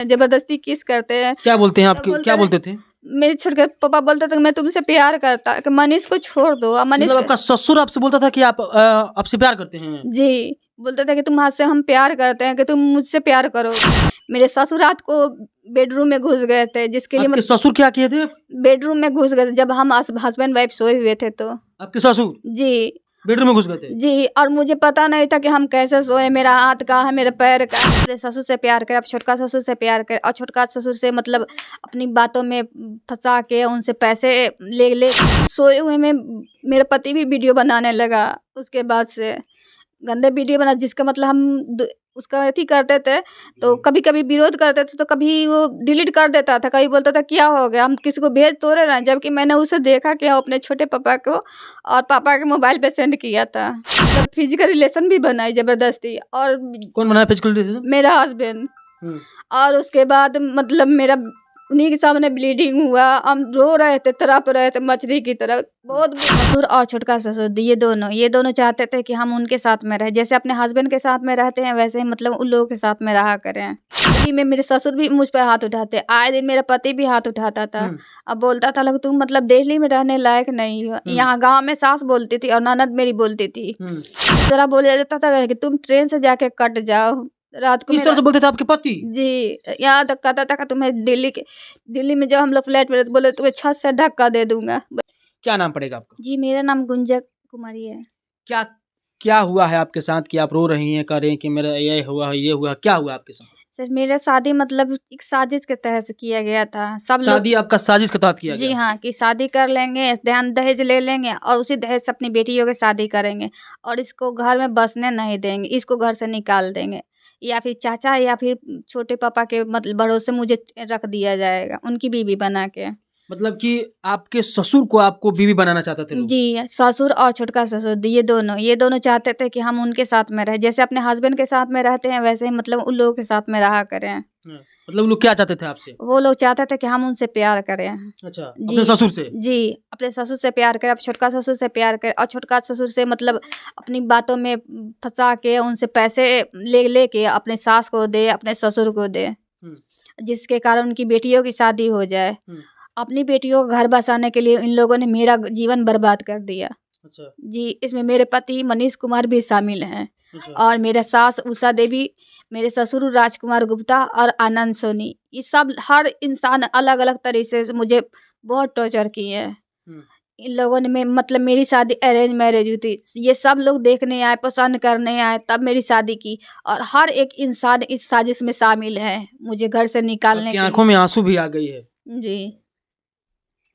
जबरदस्ती किस करते हैं। क्या बोलते हैं तो आपके, बोलता क्या है, बोलते थे? मेरे छोटे पापा बोलते थे मैं तुमसे प्यार करता कि मनीष को छोड़ दो। अब मनीष मतलब आपका ससुर आपसे बोलता था कि आप आपसे प्यार करते हैं? जी बोलते थे कि तुम हाथ से हम प्यार करते हैं कि तुम मुझसे प्यार करो। मेरे ससुर रात को बेडरूम में घुस गए थे, जिसके लिए आपके ससुर क्या किए थे? बेडरूम में घुस गए थे जब हम हस्बैंड वाइफ सोए हुए थे तो। आपके ससुर जी बेडरूम में घुस गए थे? जी, और मुझे पता नहीं था कि हम कैसे सोए, मेरा हाथ कहाँ है, मेरे पैर कहाँ है। मेरे ससुर से प्यार करे, अब छोटका ससुर से प्यार करे, और छोटका ससुर से मतलब अपनी बातों में फंसा के उनसे पैसे ले ले सोए हुए में मेरा पति भी वीडियो बनाने लगा। उसके बाद से गंदे वीडियो बना, जिसका मतलब हम उसका अथी करते थे तो कभी कभी विरोध करते थे तो कभी वो डिलीट कर देता था, कभी बोलता था क्या हो गया, हम किसी को भेज तो रहे, जबकि मैंने उसे देखा कि अपने छोटे पापा को और पापा के मोबाइल पे सेंड किया था। जब फिजिकल रिलेशन भी बनाई जबरदस्ती, और कौन बनाया फिजिकल रिलेशन? मेरा हस्बैंड। और उसके बाद मतलब मेरा उन्हीं के सामने ब्लीडिंग हुआ, हम रो रहे थे, तड़प रहे थे मछली की तरह। बहुत ससुर और छोटका ससुर ये दोनों चाहते थे कि हम उनके साथ में रहे, जैसे अपने हस्बैंड के साथ में रहते हैं वैसे ही मतलब उन लोगों के साथ में रहा करें। दिल्ली में मेरे ससुर भी मुझ पर हाथ उठाते, आए दिन मेरा पति भी हाथ उठाता था। अब बोलता था तुम मतलब दिल्ली में रहने लायक नहीं हो। यहाँ गाँव में सास बोलती थी और ननद मेरी बोलती थी। जरा बोला जाता था कि तुम ट्रेन से जाके कट जाओ। रात को किस तरह से बोलते थे आपके पति? जी, यहाँ तक कहता था कि तुम्हें दिल्ली में जब हम लोग फ्लैट में बोले तुम्हें छत से धक्का दे दूंगा। क्या नाम पड़ेगा आपका? जी मेरा नाम गुंजा कुमारी है। क्या क्या हुआ है आपके साथ कि आप रो रही हैं, कह रही हैं कि मेरा ये हुआ, क्या हुआ आपके साथ? सर मेरा शादी मतलब एक साजिश के तहत से किया गया था। सब लोग शादी आपका साजिश के तहत किया जी गया? हाँ, कि शादी कर लेंगे, दहेज ले लेंगे और उसी दहेज से अपनी बेटियों की शादी करेंगे और इसको घर में बसने नहीं देंगे, इसको घर से निकाल देंगे, या फिर चाचा या फिर छोटे पापा के मतलब भरोसे मुझे रख दिया जाएगा उनकी बीवी बना के। मतलब कि आपके ससुर को आपको बीवी बनाना चाहते थे लोग? जी, ससुर और छोटका ससुर ये दोनों चाहते थे कि हम उनके साथ में रहे, जैसे अपने हस्बैंड के साथ में रहते हैं वैसे ही मतलब उन लोगों के साथ में रहा करें। मतलब लोग क्या चाहते थे आपसे? वो लोग चाहते थे कि हम उनसे प्यार करें। अच्छा, जी अपने ससुर से? जी, अपने ससुर से प्यार करें, अब छोटका ससुर से प्यार करें, और छोटका ससुर से मतलब अपनी बातों में फंसा के उनसे पैसे ले के अपने सास को दे, अपने ससुर को दे, जिसके कारण उनकी बेटियों की शादी हो जाए। अपनी बेटियों को घर बसाने के लिए इन लोगों ने मेरा जीवन बर्बाद कर दिया। अच्छा। जी, इसमें मेरे पति मनीष कुमार भी शामिल हैं। अच्छा। और मेरा सास उषा देवी, मेरे ससुर राजकुमार गुप्ता और आनंद सोनी, ये सब हर इंसान अलग अलग तरीके से मुझे बहुत टॉर्चर किए हैं। इन लोगों ने मतलब मेरी शादी अरेंज मैरिज हुई थी, ये सब लोग देखने आए, पसंद करने आए, तब मेरी शादी की, और हर एक इंसान इस साजिश में शामिल है मुझे घर से निकालने के लिए। आंखों में आंसू भी आ गई है। जी,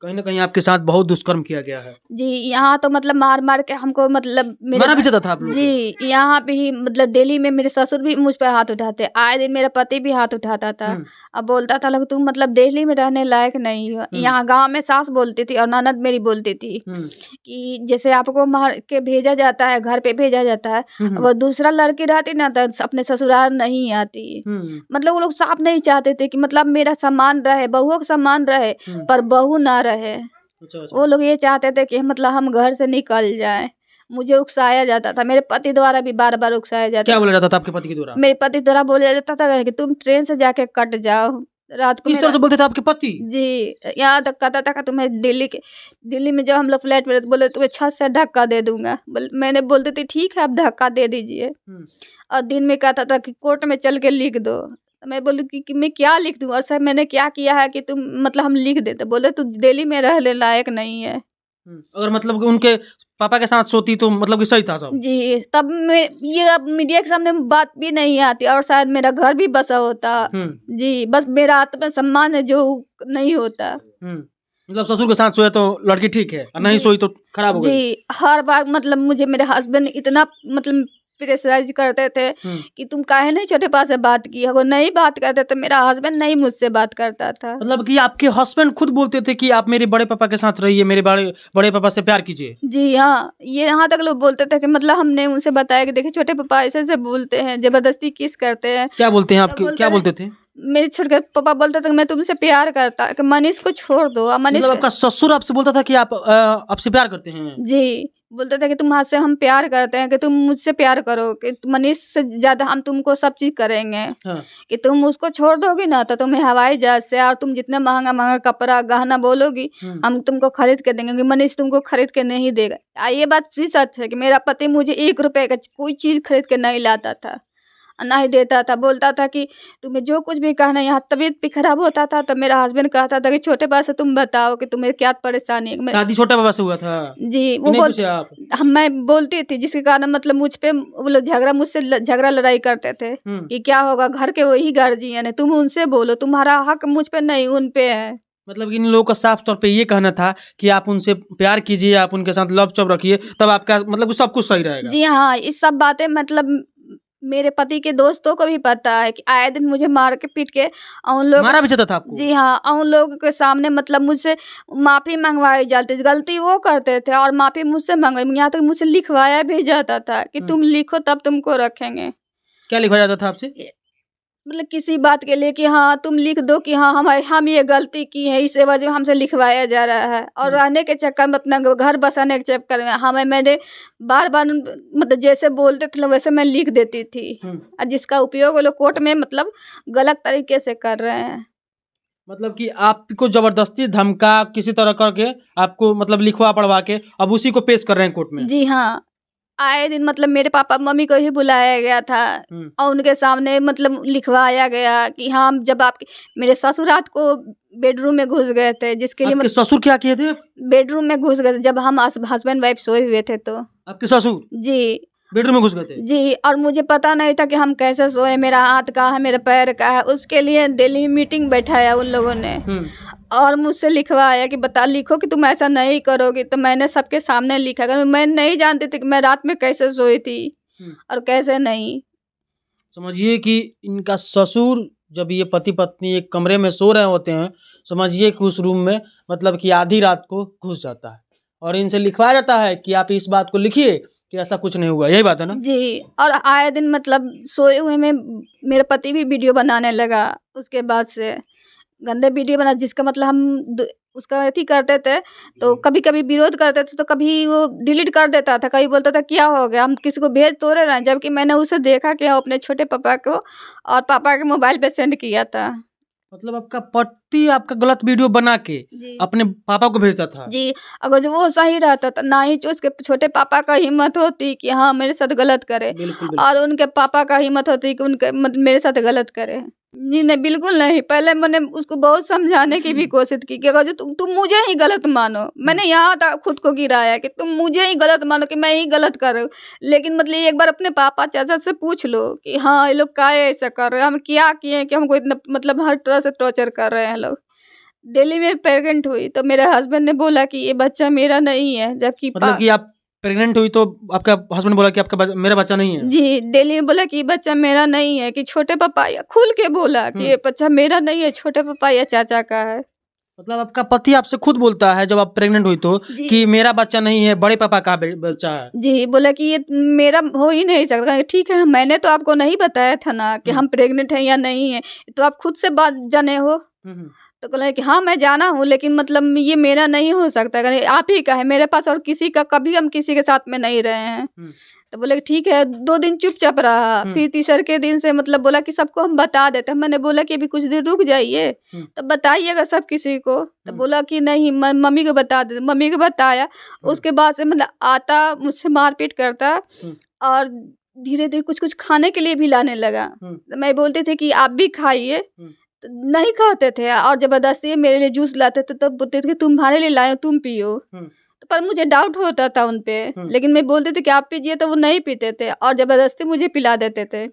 कहीं ना कहीं आपके साथ बहुत दुष्कर्म किया गया है। जी, यहाँ तो मतलब मार मार के हमको मतलब मारा भी जाता था आप लोग? जी, यहाँ पे ही मतलब दिल्ली में मेरे ससुर भी मुझ पर हाथ उठाते, आए दिन मेरा पति भी हाथ उठाता था। अब बोलता था तुम मतलब दिल्ली में रहने लायक नहीं हो। यहाँ गांव में सास बोलती थी और ननद मेरी बोलती थी कि जैसे आपको मार के भेजा जाता है, घर पे भेजा जाता है, वो दूसरा लड़की रहती ना तो अपने ससुराल नहीं आती। मतलब वो लोग साफ नहीं चाहते थे कि मतलब मेरा सम्मान रहे, बहुओं का सम्मान रहे, पर बहू ना रहे। वो लोग ये चाहते थे कि मतलब हम घर से निकल जाएं। मुझे उकसाया जाता था, मेरे पति द्वारा भी बार बार उकसाया जाता। क्या बोला जाता था आपके पति के द्वारा? मेरे पति द्वारा बोला जाता था कि तुम ट्रेन से जाके कट जाओ। रात को किस तरह से बोलते थे आपके पति? जी, यहाँ तक कहता था कि तुम्हें दिल्ली में जब हम लोग फ्लैट में बोले तुम्हें छत से धक्का दे दूंगा। मैंने बोलती थी ठीक है आप धक्का दे दीजिए। और दिन में कहता था कि कोर्ट में चल के लिख दो। मैं बोली कि मैं क्या लिख दूं, और सर मैंने क्या किया है कि तुम मतलब हम लिख देते। बोले तू दिल्ली में रहने लायक नहीं है। अगर मतलब उनके पापा के साथ सोती तो मतलब कि सही था सब? जी, तब मैं ये अब मीडिया के सामने बात भी नहीं आती और शायद मेरा घर भी बसा होता। जी, बस मेरा आत्मसम्मान है जो नहीं होता। मतलब ससुर के साथ सोया तो लड़की ठीक है और नहीं सोई तो खराब हो गई? जी, हर बार मतलब मुझे मेरे हस्बैंड इतना मतलब प्रेशराइज करते थे कि तुम काहे नहीं छोटे पापा से बात की। अगर नहीं बात करते तो मेरा हस्बैंड नहीं मुझसे बात करता था। मतलब कि आपके हस्बैंड खुद बोलते थे कि आप मेरे बड़े पापा के साथ रहिए, मेरे बड़े पापा से प्यार कीजिए? जी हाँ, ये यहाँ तक लोग बोलते थे कि मतलब हमने उनसे बताया कि देखिए छोटे पापा ऐसे बोलते हैं, जबरदस्ती किस करते हैं। क्या बोलते हैं आपके, क्या बोलते थे? मेरे छोटे पापा बोलते थे मैं तुमसे प्यार करता कि मनीष को छोड़ दो। मनीष मतलब आपका ससुर आपसे बोलता था कि आप आपसे प्यार करते हैं? जी, बोलते थे कि तुम से हम प्यार करते हैं, कि तुम मुझसे प्यार करो, कि मनीष से ज़्यादा हम तुमको सब चीज़ करेंगे, हाँ। कि तुम उसको छोड़ दोगी ना तो तुम्हें हवाई जहाज से और तुम जितना महंगा महंगा कपड़ा गहना बोलोगी हम तुमको खरीद के देंगे, कि मनीष तुमको खरीद के नहीं देगा। ये बात भी सच है कि मेरा पति मुझे 1 रुपए का कोई चीज़ खरीद के नहीं लाता था, नहीं देता था। बोलता था कि तुम्हें जो कुछ भी कहना, यहाँ तबीयत भी खराब होता था तो मेरा हस्बैंड कहता था कि छोटे पापा से तुम बताओ कि तुम्हें क्या परेशानी है। शादी छोटे पापा से हुआ था? जी, वो नहीं बोल पूछे आप? मैं बोलती थी, जिसके कारण मतलब मुझ पे वो लोग मुझसे झगड़ा लड़ाई करते थे कि क्या होगा, घर के वही गार्जियन है, तुम उनसे बोलो, तुम्हारा हक मुझ पे नहीं उन पे है। मतलब इन लोगों का साफ तौर पे ये कहना था कि आप उनसे प्यार कीजिए, आप उनके साथ लव चव रखिए, तब आपका मतलब सब कुछ सही रहेगा। जी हाँ, इस सब बातें मतलब मेरे पति के दोस्तों को भी पता है कि आए दिन मुझे मार के पीट के उन लोग मारा भी जाता था आपको? जी हाँ, उन लोगों के सामने मतलब मुझसे माफ़ी मंगवाई जाती, गलती वो करते थे और माफ़ी मुझसे मंगवाई, यहाँ तक मुझसे लिखवाया भी जाता था कि तुम लिखो तब तुमको रखेंगे। क्या लिखवाया जाता था आपसे? मतलब किसी बात के लिए कि हाँ तुम लिख दो कि हाँ हम ये गलती की है, इस वजह हमसे लिखवाया जा रहा है। और रहने के चक्कर में, अपना घर बसाने के चक्कर में मैंने बार बार मतलब जैसे बोलते थे वैसे मैं लिख देती थी, और जिसका उपयोग वो लोग कोर्ट में मतलब गलत तरीके से कर रहे हैं। मतलब कि आपको जबरदस्ती धमका किसी तरह करके आपको मतलब लिखवा पढ़वा के अब उसी को पेश कर रहे हैं कोर्ट में? जी हाँ, आए दिन मतलब मेरे पापा मम्मी को ही बुलाया गया था और उनके सामने मतलब लिखवाया गया कि हाँ, जब आपके मेरे ससुर रात को बेडरूम में घुस गए थे, जिसके लिए ससुर क्या किए थे? बेडरूम में घुस गए थे जब हम हस्बैंड वाइफ सोए हुए थे। तो आपके ससुर जी बेडरूम में घुस गए थे? जी, और मुझे पता नहीं था कि हम कैसे सोए, मेरा हाथ कहाँ है, मेरे पैर कहाँ है। उसके लिए दिल्ली में मीटिंग बैठाया उन लोगों ने और मुझसे लिखवाया कि लिखो कि तुम ऐसा नहीं करोगे। तो मैंने सबके सामने लिखा, अगर मैं नहीं जानती थी कि मैं रात में कैसे सोई थी और कैसे नहीं। समझिए कि इनका ससुर जब ये पति पत्नी एक कमरे में सो रहे होते हैं, समझिए कि उस रूम में मतलब कि आधी रात को घुस जाता है और इनसे लिखवाया जाता है कि आप इस बात को लिखिए कि ऐसा कुछ नहीं हुआ। यही बात है ना? जी। और आए दिन मतलब सोए हुए में मेरा पति भी वीडियो बनाने लगा, उसके बाद से गंदे वीडियो बना, जिसका मतलब हम उसका अथी करते थे तो कभी कभी विरोध करते थे तो कभी वो डिलीट कर देता था, कभी बोलता था क्या हो गया, हम किसी को भेज तो रहे हैं, जबकि मैंने उसे देखा कि वो अपने छोटे पापा को और पापा के मोबाइल पे सेंड किया था। मतलब आपका पति आपका गलत वीडियो बना के अपने पापा को भेजता था? जी, अगर जो वो सही रहता तो ना ही जो उसके छोटे पापा का हिम्मत होती कि हाँ मेरे साथ गलत करे, और उनके पापा का हिम्मत होती कि उनके मतलब मेरे साथ गलत करे। जी नहीं, बिल्कुल नहीं। पहले मैंने उसको बहुत समझाने की भी कोशिश की कि अगर जो तुम मुझे ही गलत मानो, मैंने यहाँ तक खुद को गिराया कि तुम मुझे ही गलत मानो कि मैं ही गलत कर रही हूँ, लेकिन मतलब एक बार अपने पापा चाचा से पूछ लो कि हाँ ये लोग क्या ऐसा कर रहे हैं, हम क्या किए कि हमको इतना मतलब हर तरह से टॉर्चर कर रहे हैं लोग। दिल्ली में प्रेग्नेंट हुई तो मेरे हस्बैंड ने बोला कि ये बच्चा मेरा नहीं है, जबकि मतलब कि आप प्रेग्नेंट हुई तो आपका हस्बैंड बोला कि आपका मेरा बच्चा नहीं है? जी, दिल्ली में बोला कि बच्चा मेरा नहीं है, कि छोटे पापा या खुल के बोला कि ये बच्चा मेरा नहीं है, छोटे पापा या चाचा का है। मतलब आपका पति आपसे खुद बोलता है जब आप प्रेग्नेंट हुई तो कि मेरा बच्चा नहीं है, बड़े पापा का बच्चा है? जी, बोला कि ये मेरा हो ही नहीं सकता। ठीक है, मैंने तो आपको नहीं बताया था ना कि हम प्रेग्नेंट हैं या नहीं है, तो आप खुद से बात जाने हो। तो बोला कि हाँ मैं जाना हूँ, लेकिन मतलब ये मेरा नहीं हो सकता, अगर आप ही का है, मेरे पास और किसी का कभी हम किसी के साथ में नहीं रहे हैं। तो बोले ठीक है, 2 दिन चुपचाप रहा, फिर तीसरे के दिन से मतलब बोला कि सबको हम बता देते हैं। मैंने बोला कि अभी कुछ दिन रुक जाइए तो बताइएगा सब किसी को। तो बोला कि नहीं मम्मी को बता दे। मम्मी को बताया, उसके बाद से मतलब आता मुझसे मारपीट करता और धीरे धीरे कुछ कुछ खाने के लिए भी लाने लगा। तो मैं बोलती थी कि आप भी खाइए, नहीं खाते थे और जबरदस्ती मेरे लिए जूस लाते थे, तो बोलते थे कि तुम्हारे लिए लाए तुम पियो। पर मुझे डाउट होता था उन पे, लेकिन मैं बोलती थी कि आप पीजिए, तो वो नहीं पीते थे और जबरदस्ती मुझे पिला देते थे,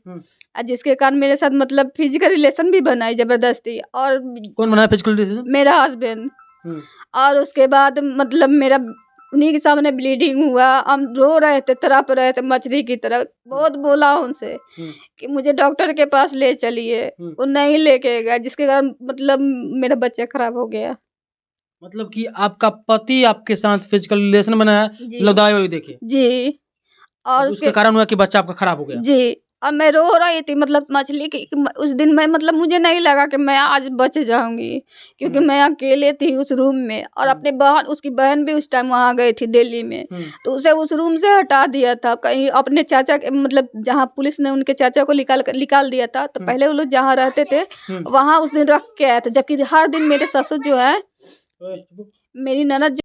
जिसके कारण मेरे साथ मतलब फिजिकल रिलेशन भी बनाई जबरदस्ती। और कौन बनाया फिजिकल रिलेशन? मेरा हस्बैंड। और उसके बाद मतलब मेरा उन्हीं के सामने ब्लीडिंग हुआ, हम रो रहे थे, तड़प रहे थे मछली की तरह। बहुत बोला उनसे कि मुझे डॉक्टर के पास ले चलिए, वो नहीं लेके गया, जिसके कारण मतलब मेरा बच्चा खराब हो गया। मतलब कि आपका पति आपके साथ फिजिकल रिलेशन बनाया, लदाई हुई देखिए जी, और उसके कारण हुआ कि बच्चा आपका खराब हो गया। जी, और मैं रो रही थी मतलब मछली की उस दिन मैं मतलब मुझे नहीं लगा कि मैं आज बच जाऊंगी, क्योंकि मैं अकेले थी उस रूम में और अपने बहन उसकी बहन भी उस टाइम वहाँ गई थी दिल्ली में, तो उसे उस रूम से हटा दिया था कहीं अपने चाचा के मतलब जहाँ पुलिस ने उनके चाचा को निकाल दिया था, तो पहले वो लोग जहाँ रहते थे वहाँ उस दिन रख के आया था, जबकि हर दिन मेरे ससुर जो है मेरी ननद